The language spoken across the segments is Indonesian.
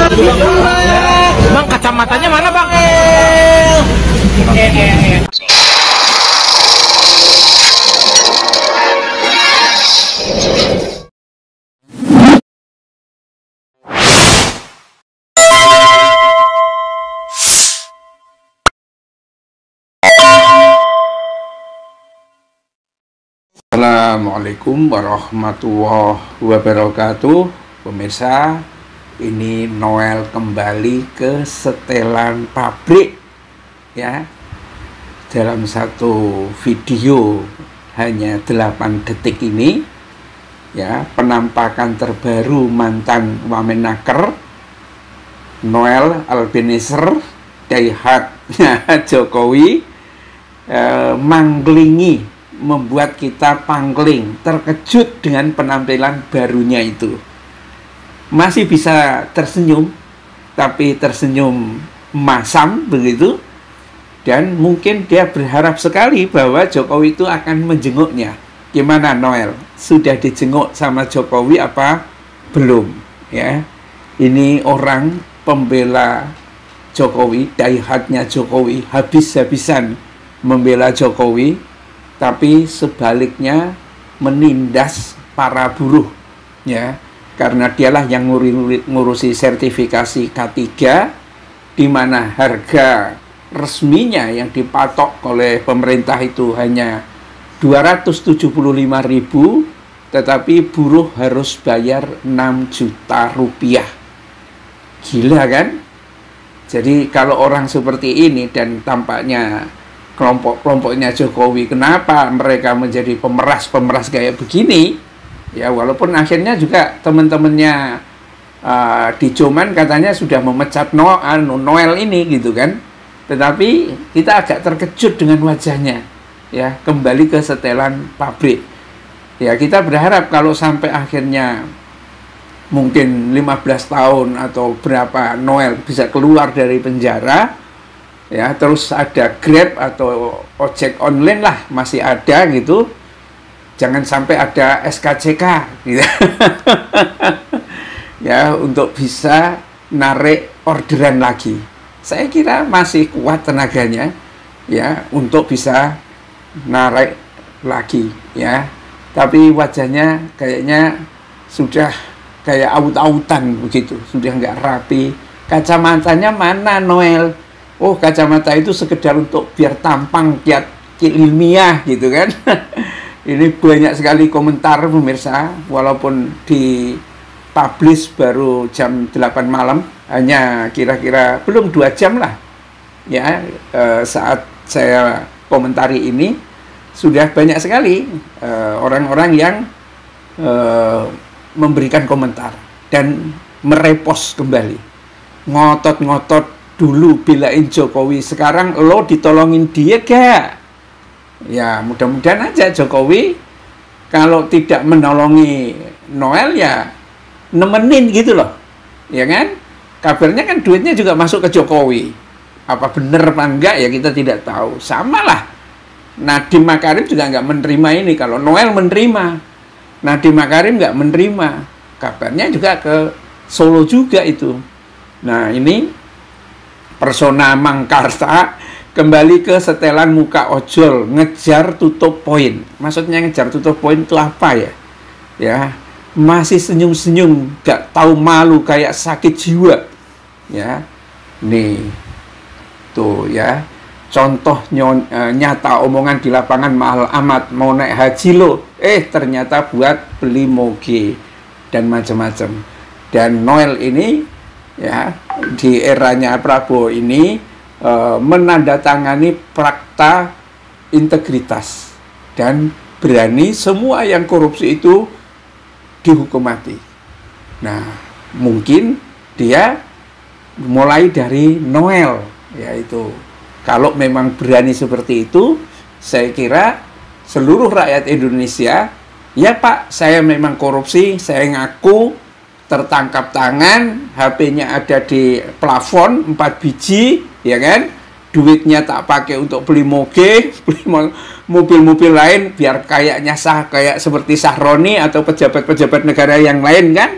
Bang, kacamatanya mana bang? Assalamualaikum warahmatullahi wabarakatuh. Pemirsa, ini Noel kembali ke setelan pabrik ya. Dalam satu video hanya 8 detik ini ya, penampakan terbaru mantan Wamenaker Noel Albanese daihatnya Jokowi mangklingi, membuat kita pangling, terkejut dengan penampilan barunya itu. Masih bisa tersenyum, tapi tersenyum masam begitu. Dan mungkin dia berharap sekali bahwa Jokowi itu akan menjenguknya. Gimana Noel? Sudah dijenguk sama Jokowi apa belum? Ya, ini orang pembela Jokowi, daihatnya Jokowi, habis-habisan membela Jokowi, tapi sebaliknya menindas para buruh ya, karena dialah yang ngurusi sertifikasi K3, di mana harga resminya yang dipatok oleh pemerintah itu hanya 275.000, tetapi buruh harus bayar 6 juta rupiah. Gila kan? Jadi kalau orang seperti ini, dan tampaknya kelompok-kelompoknya Jokowi, kenapa mereka menjadi pemeras kayak begini ya, walaupun akhirnya juga teman-temannya di Joman katanya sudah memecat Noel ini gitu kan, tetapi kita agak terkejut dengan wajahnya ya, kembali ke setelan pabrik ya. Kita berharap kalau sampai akhirnya mungkin 15 tahun atau berapa Noel bisa keluar dari penjara ya, terus ada Grab atau ojek online lah masih ada gitu, jangan sampai ada SKCK gitu ya, untuk bisa narik orderan lagi. Saya kira masih kuat tenaganya ya untuk bisa narik lagi ya, tapi wajahnya kayaknya sudah kayak aut-autan begitu, sudah nggak rapi. Kacamatanya mana Noel? Oh, kacamata itu sekedar untuk biar tampang, kiat ilmiah gitu kan. Ini banyak sekali komentar pemirsa, walaupun dipublish baru jam 8 malam, hanya kira-kira belum 2 jam lah ya, saat saya komentari ini sudah banyak sekali orang-orang yang memberikan komentar dan merepost kembali, ngotot-ngotot dulu belain Jokowi, sekarang lo ditolongin dia gak? Ya mudah-mudahan aja Jokowi kalau tidak menolongi Noel ya nemenin gitu loh, ya kan? Kabarnya kan duitnya juga masuk ke Jokowi. Apa bener apa enggak ya kita tidak tahu. Sama lah, Nadiem Makarim juga nggak menerima ini. Kalau Noel menerima, Nadiem Makarim nggak menerima. Kabarnya juga ke Solo juga itu. Nah ini persona Mangkarsa kembali ke setelan muka ojol, ngejar tutup poin. Maksudnya ngejar tutup poin itu apa ya? Ya, masih senyum-senyum, gak tahu malu kayak sakit jiwa. Ya, nih, tuh ya, contoh nyata omongan di lapangan mahal amat, mau naik haji lo, ternyata buat beli moge dan macam-macam. Dan Noel ini ya, di eranya Prabowo ini menandatangani prakta integritas dan berani semua yang korupsi itu dihukum mati. Nah, mungkin dia mulai dari Noel, yaitu kalau memang berani seperti itu, saya kira seluruh rakyat Indonesia, ya Pak, saya memang korupsi, saya ngaku, tertangkap tangan, HP-nya ada di plafon 4 biji, ya kan? Duitnya tak pakai untuk beli moge, beli mobil-mobil lain, biar kayaknya sah, kayak seperti Sahroni atau pejabat-pejabat negara yang lain kan?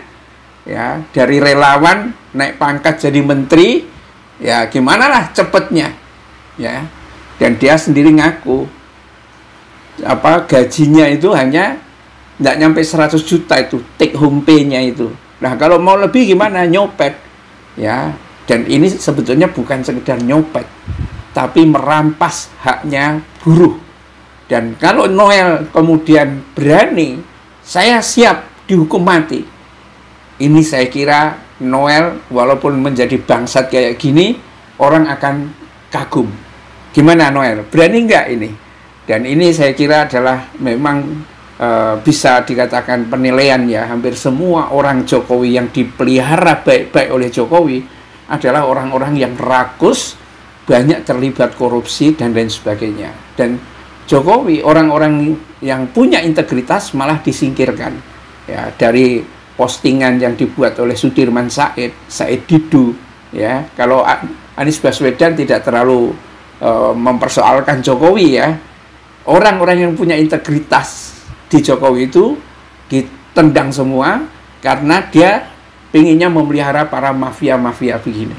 ya, dari relawan naik pangkat jadi menteri, ya gimana lah cepetnya, ya. Dan dia sendiri ngaku gajinya itu hanya nggak nyampe 100 juta itu take home pay-nya itu. Nah kalau mau lebih gimana, nyopet, ya. Dan ini sebetulnya bukan sekedar nyopet, tapi merampas haknya buruh. Dan kalau Noel kemudian berani, saya siap dihukum mati, ini saya kira Noel walaupun menjadi bangsat kayak gini, orang akan kagum. Gimana Noel, berani nggak ini? Dan ini saya kira adalah memang bisa dikatakan penilaian ya. Hampir semua orang Jokowi yang dipelihara baik-baik oleh Jokowi adalah orang-orang yang rakus, banyak terlibat korupsi dan lain sebagainya. Dan Jokowi, orang-orang yang punya integritas malah disingkirkan, ya, dari postingan yang dibuat oleh Sudirman Said Didu, ya. Kalau Anies Baswedan tidak terlalu mempersoalkan Jokowi, ya. Orang-orang yang punya integritas di Jokowi itu ditendang semua karena dia pengennya memelihara para mafia-mafia begini.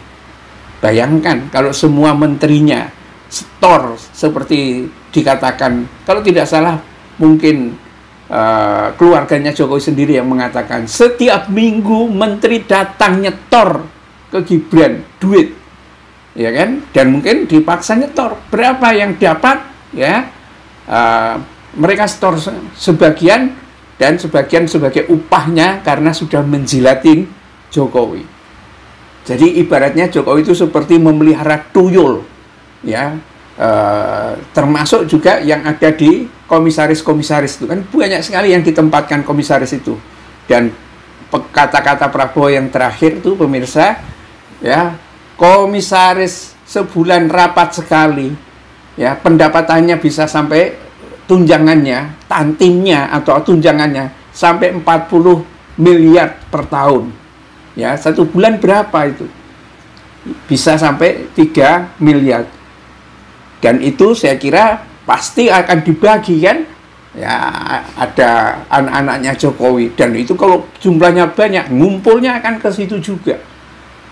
Bayangkan kalau semua menterinya setor seperti dikatakan, kalau tidak salah mungkin keluarganya Jokowi sendiri yang mengatakan setiap minggu menteri datang nyetor ke Gibran duit, ya kan? Dan mungkin dipaksa nyetor. Berapa yang dapat, ya, mereka setor sebagian, dan sebagian sebagai upahnya karena sudah menjilatin Jokowi. Jadi ibaratnya Jokowi itu seperti memelihara tuyul, ya. Termasuk juga yang ada di komisaris-komisaris itu kan banyak sekali yang ditempatkan komisaris itu. Dan kata-kata Prabowo yang terakhir itu pemirsa, ya, komisaris sebulan rapat sekali, ya, pendapatannya bisa sampai tunjangannya, tantimnya atau tunjangannya sampai 40 miliar per tahun, ya. Satu bulan berapa itu? Bisa sampai 3 miliar. Dan itu saya kira pasti akan dibagi, kan, ya, ada anak-anaknya Jokowi, dan itu kalau jumlahnya banyak ngumpulnya akan ke situ juga.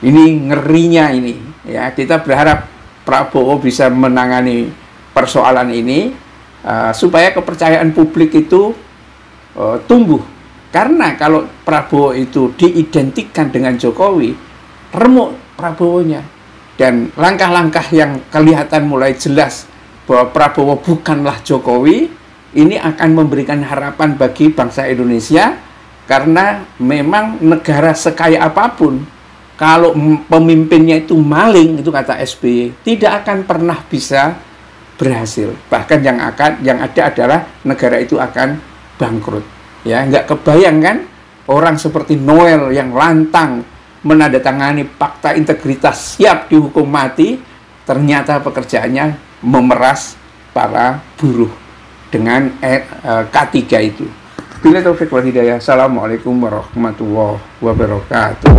Ini ngerinya ini, ya. Kita berharap Prabowo bisa menangani persoalan ini supaya kepercayaan publik itu tumbuh. Karena kalau Prabowo itu diidentikan dengan Jokowi, remuk Prabowonya. Dan langkah-langkah yang kelihatan mulai jelas bahwa Prabowo bukanlah Jokowi, ini akan memberikan harapan bagi bangsa Indonesia. Karena memang negara sekaya apapun, kalau pemimpinnya itu maling, itu kata SBY, tidak akan pernah bisa berhasil. Bahkan yang ada adalah negara itu akan bangkrut. Ya, nggak kebayang kan orang seperti Noel yang lantang menandatangani fakta integritas siap dihukum mati, ternyata pekerjaannya memeras para buruh dengan K3 itu. Bila taufik wal hidayah. Assalamualaikum warahmatullahi wabarakatuh.